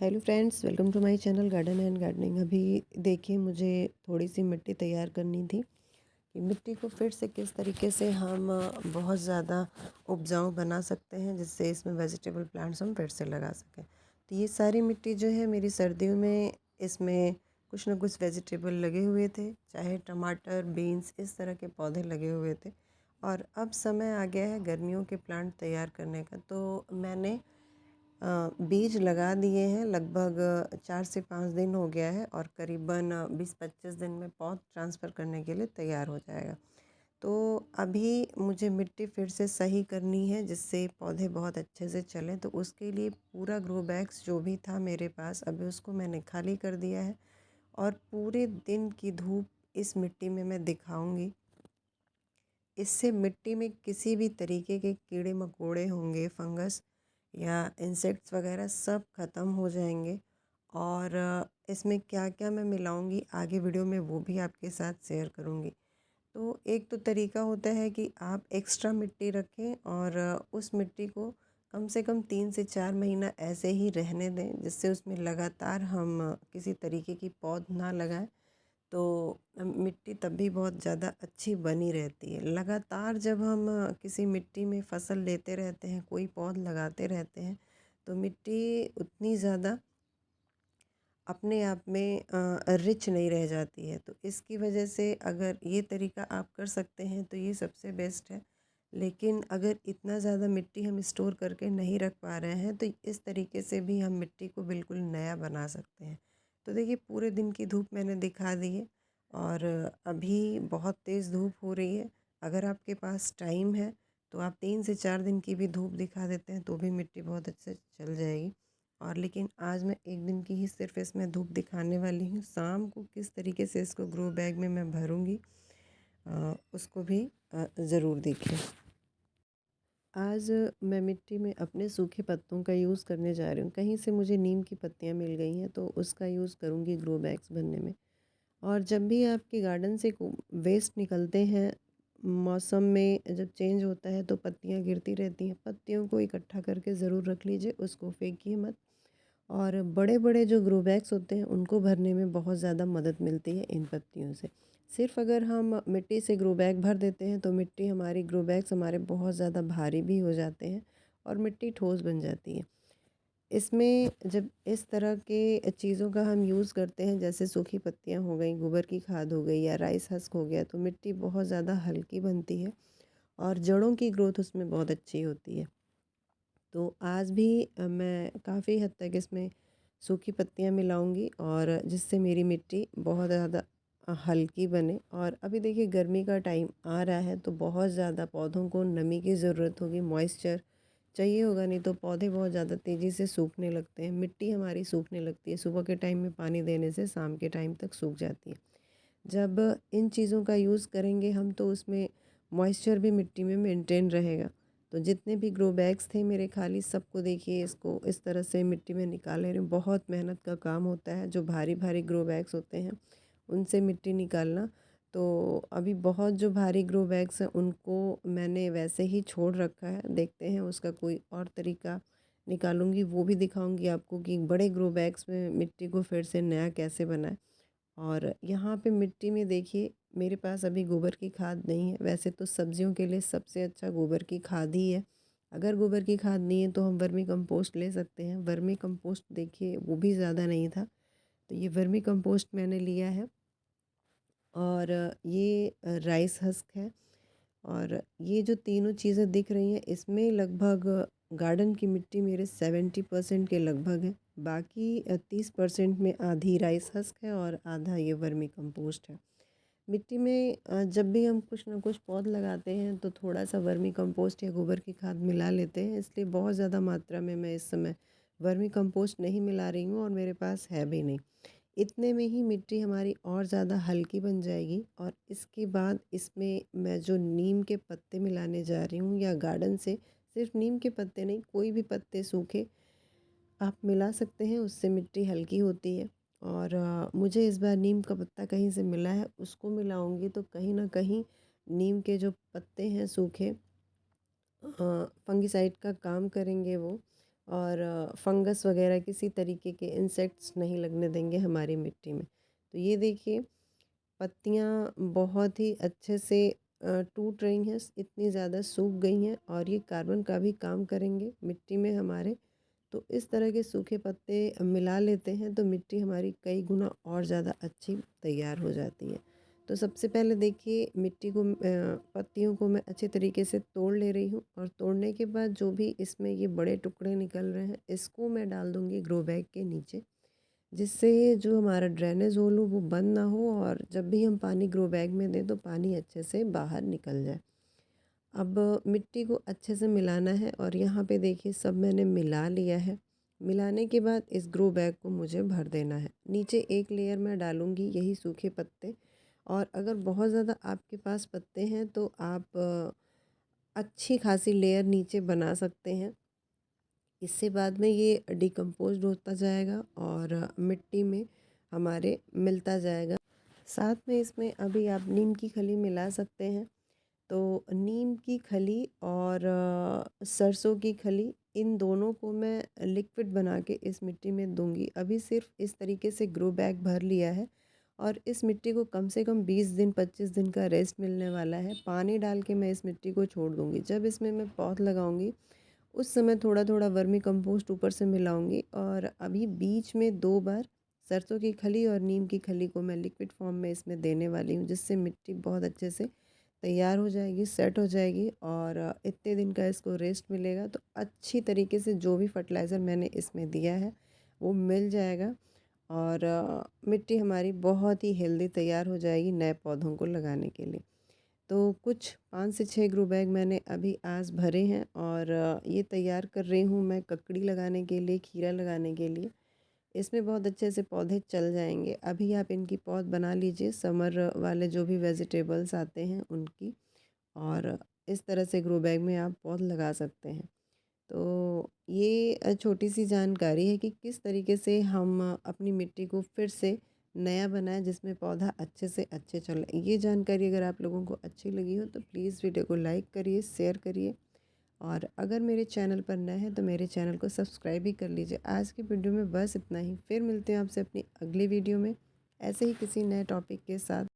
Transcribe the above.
Hello friends, welcome to my channel garden and gardening. अभी देखिए, मुझे थोड़ी सी मिट्टी तैयार करनी थी कि मिट्टी को फिर से किस तरीके से हम बहुत ज़्यादा उपजाऊ बना सकते हैं, जिससे इसमें वेजिटेबल प्लांट्स हम फिर से लगा सकें। तो ये सारी मिट्टी जो है मेरी सर्दियों में, इसमें कुछ ना कुछ वेजिटेबल लगे हुए थे, चाहे टमाटर, बीन्स, इस तरह के पौधे लगे हुए थे। और अब समय आ गया है गर्मियों के प्लांट तैयार करने का। तो मैंने बीज लगा दिए हैं। लगभग 4 से 5 दिन हो गया है और करीबन 20-25 दिन में पौध ट्रांसफ़र करने के लिए तैयार हो जाएगा। तो अभी मुझे मिट्टी फिर से सही करनी है, जिससे पौधे बहुत अच्छे से चलें। तो उसके लिए पूरा ग्रो बैग्स जो भी था मेरे पास, अभी उसको मैंने खाली कर दिया है और पूरे दिन की धूप इस मिट्टी में मैं दिखाऊंगी। इससे मिट्टी में किसी भी तरीके के कीड़े मकोड़े होंगे, फंगस या इंसेक्ट्स वगैरह, सब ख़त्म हो जाएंगे। और इसमें क्या क्या मैं मिलाऊंगी आगे वीडियो में वो भी आपके साथ शेयर करूंगी। तो एक तो तरीका होता है कि आप एक्स्ट्रा मिट्टी रखें और उस मिट्टी को कम से कम 3 से 4 महीना ऐसे ही रहने दें, जिससे उसमें लगातार हम किसी तरीके की पौध ना लगाएं। तो मिट्टी तब भी बहुत ज़्यादा अच्छी बनी रहती है। लगातार जब हम किसी मिट्टी में फसल लेते रहते हैं, कोई पौध लगाते रहते हैं, तो मिट्टी उतनी ज़्यादा अपने आप में रिच नहीं रह जाती है। तो इसकी वजह से अगर ये तरीका आप कर सकते हैं तो ये सबसे बेस्ट है। लेकिन अगर इतना ज़्यादा मिट्टी हम स्टोर करके नहीं रख पा रहे हैं, तो इस तरीके से भी हम मिट्टी को बिल्कुल नया बना सकते हैं। तो देखिए, पूरे दिन की धूप मैंने दिखा दी है और अभी बहुत तेज़ धूप हो रही है। अगर आपके पास टाइम है तो आप 3 से 4 दिन की भी धूप दिखा देते हैं तो भी मिट्टी बहुत अच्छे से चल जाएगी। और लेकिन आज मैं एक दिन की ही सिर्फ इसमें धूप दिखाने वाली हूँ। शाम को किस तरीके से इसको ग्रो बैग में मैं भरूँगी, उसको भी ज़रूर देखिए। आज मैं मिट्टी में अपने सूखे पत्तों का यूज़ करने जा रही हूँ। कहीं से मुझे नीम की पत्तियाँ मिल गई हैं, तो उसका यूज़ करूँगी ग्रो बैग्स भरने में। और जब भी आपके गार्डन से वेस्ट निकलते हैं, मौसम में जब चेंज होता है तो पत्तियाँ गिरती रहती हैं। पत्तियों को इकट्ठा करके ज़रूर रख लीजिए, उसको फेंकिए मत। और बड़े-बड़े जो ग्रो बैग्स होते हैं उनको भरने में बहुत ज़्यादा मदद मिलती है इन पत्तियों से। सिर्फ़ अगर हम मिट्टी से ग्रो बैग भर देते हैं तो मिट्टी हमारी, ग्रो बैग्स हमारे बहुत ज़्यादा भारी भी हो जाते हैं और मिट्टी ठोस बन जाती है। इसमें जब इस तरह के चीज़ों का हम यूज़ करते हैं, जैसे सूखी पत्तियाँ हो गई, गोबर की खाद हो गई या राइस हस्क हो गया, तो मिट्टी बहुत ज़्यादा हल्की बनती है और जड़ों की ग्रोथ उसमें बहुत अच्छी होती है। तो आज भी मैं काफ़ी हद तक इसमें सूखी पत्तियाँ मिलाऊंगी और जिससे मेरी मिट्टी बहुत ज़्यादा हल्की बने। और अभी देखिए, गर्मी का टाइम आ रहा है तो बहुत ज़्यादा पौधों को नमी की ज़रूरत होगी, मॉइस्चर चाहिए होगा, नहीं तो पौधे बहुत ज़्यादा तेज़ी से सूखने लगते हैं। मिट्टी हमारी सूखने लगती है, सुबह के टाइम में पानी देने से शाम के टाइम तक सूख जाती है। जब इन चीज़ों का यूज़ करेंगे हम तो उसमें मॉइस्चर भी मिट्टी में मेंटेन रहेगा। तो जितने भी ग्रो बैग्स थे मेरे खाली, सबको देखिए, इसको इस तरह से मिट्टी में निकाल ले रही हूँ। बहुत मेहनत का काम होता है, जो भारी भारी ग्रो बैग्स होते हैं उनसे मिट्टी निकालना। तो अभी बहुत जो भारी ग्रो बैग्स हैं उनको मैंने वैसे ही छोड़ रखा है। देखते हैं उसका कोई और तरीका निकालूंगी, वो भी दिखाऊंगी आपको कि बड़े ग्रो बैग्स में मिट्टी को फिर से नया कैसे बनाएं। और यहाँ पे मिट्टी में देखिए, मेरे पास अभी गोबर की खाद नहीं है। वैसे तो सब्जियों के लिए सबसे अच्छा गोबर की खाद ही है। अगर गोबर की खाद नहीं है तो हम वर्मी कंपोस्ट ले सकते हैं। वर्मी कंपोस्ट देखिए, वो भी ज़्यादा नहीं था, तो ये वर्मी कंपोस्ट मैंने लिया है। और ये राइस हस्क है। और ये जो तीनों चीज़ें दिख रही हैं, इसमें लगभग गार्डन की मिट्टी मेरे 70% के लगभग है। बाकी 30% में आधी राइस हस्क है और आधा ये वर्मी कंपोस्ट है। मिट्टी में जब भी हम कुछ ना कुछ पौध लगाते हैं तो थोड़ा सा वर्मी कंपोस्ट या गोबर की खाद मिला लेते हैं। इसलिए बहुत ज़्यादा मात्रा में मैं इस समय वर्मी कंपोस्ट नहीं मिला रही हूँ और मेरे पास है भी नहीं। इतने में ही मिट्टी हमारी और ज़्यादा हल्की बन जाएगी। और इसके बाद इसमें मैं जो नीम के पत्ते मिलाने जा रही हूँ, या गार्डन से सिर्फ नीम के पत्ते नहीं, कोई भी पत्ते सूखे आप मिला सकते हैं, उससे मिट्टी हल्की होती है। और मुझे इस बार नीम का पत्ता कहीं से मिला है, उसको मिलाऊंगी तो कहीं ना कहीं नीम के जो पत्ते हैं सूखे, फंगिसाइड का काम करेंगे वो। और फंगस वगैरह किसी तरीके के इंसेक्ट्स नहीं लगने देंगे हमारी मिट्टी में। तो ये देखिए पत्तियाँ बहुत ही अच्छे से टूट रही हैं, इतनी ज़्यादा सूख गई हैं और ये कार्बन का भी काम करेंगे मिट्टी में हमारे। तो इस तरह के सूखे पत्ते मिला लेते हैं तो मिट्टी हमारी कई गुना और ज़्यादा अच्छी तैयार हो जाती है। तो सबसे पहले देखिए मिट्टी को पत्तियों को मैं अच्छे तरीके से तोड़ ले रही हूँ और तोड़ने के बाद जो भी इसमें ये बड़े टुकड़े निकल रहे हैं इसको मैं डाल दूँगी ग्रो बैग के नीचे, जिससे जो हमारा ड्रेनेज होल हो वो बंद ना हो और जब भी हम पानी ग्रो बैग में दें तो पानी अच्छे से बाहर निकल जाए। अब मिट्टी को अच्छे से मिलाना है और यहाँ पे देखिए सब मैंने मिला लिया है। मिलाने के बाद इस ग्रो बैग को मुझे भर देना है। नीचे एक लेयर मैं डालूँगी यही सूखे पत्ते, और अगर बहुत ज़्यादा आपके पास पत्ते हैं तो आप अच्छी खासी लेयर नीचे बना सकते हैं। इससे बाद में ये डिकम्पोज़्ड होता जाएगा और मिट्टी में हमारे मिलता जाएगा। साथ में इसमें अभी आप नीम की खली मिला सकते हैं। तो नीम की खली और सरसों की खली, इन दोनों को मैं लिक्विड बना के इस मिट्टी में दूंगी। अभी सिर्फ इस तरीके से ग्रो बैग भर लिया है और इस मिट्टी को कम से कम 20 दिन 25 दिन का रेस्ट मिलने वाला है। पानी डाल के मैं इस मिट्टी को छोड़ दूंगी। जब इसमें मैं पौध लगाऊंगी उस समय थोड़ा थोड़ा वर्मी कंपोस्ट ऊपर से मिलाऊंगी और अभी बीच में 2 बार सरसों की खली और नीम की खली को मैं लिक्विड फॉर्म में इसमें देने वाली हूँ, जिससे मिट्टी बहुत अच्छे से तैयार हो जाएगी, सेट हो जाएगी और इतने दिन का इसको रेस्ट मिलेगा तो अच्छी तरीके से जो भी फर्टिलाइज़र मैंने इसमें दिया है वो मिल जाएगा और मिट्टी हमारी बहुत ही हेल्दी तैयार हो जाएगी नए पौधों को लगाने के लिए। तो कुछ 5 से 6 ग्रो बैग मैंने अभी आज भरे हैं और ये तैयार कर रही हूँ मैं ककड़ी लगाने के लिए, खीरा लगाने के लिए। इसमें बहुत अच्छे से पौधे चल जाएंगे। अभी आप इनकी पौध बना लीजिए, समर वाले जो भी वेजिटेबल्स आते हैं उनकी, और इस तरह से ग्रो बैग में आप पौध लगा सकते हैं। तो ये छोटी सी जानकारी है कि किस तरीके से हम अपनी मिट्टी को फिर से नया बनाएं जिसमें पौधा अच्छे से अच्छे चले। ये जानकारी अगर आप लोगों को अच्छी लगी हो तो प्लीज़ वीडियो को लाइक करिए, शेयर करिए और अगर मेरे चैनल पर नए हैं तो मेरे चैनल को सब्सक्राइब भी कर लीजिए। आज की वीडियो में बस इतना ही। फिर मिलते हैं आपसे अपनी अगली वीडियो में ऐसे ही किसी नए टॉपिक के साथ।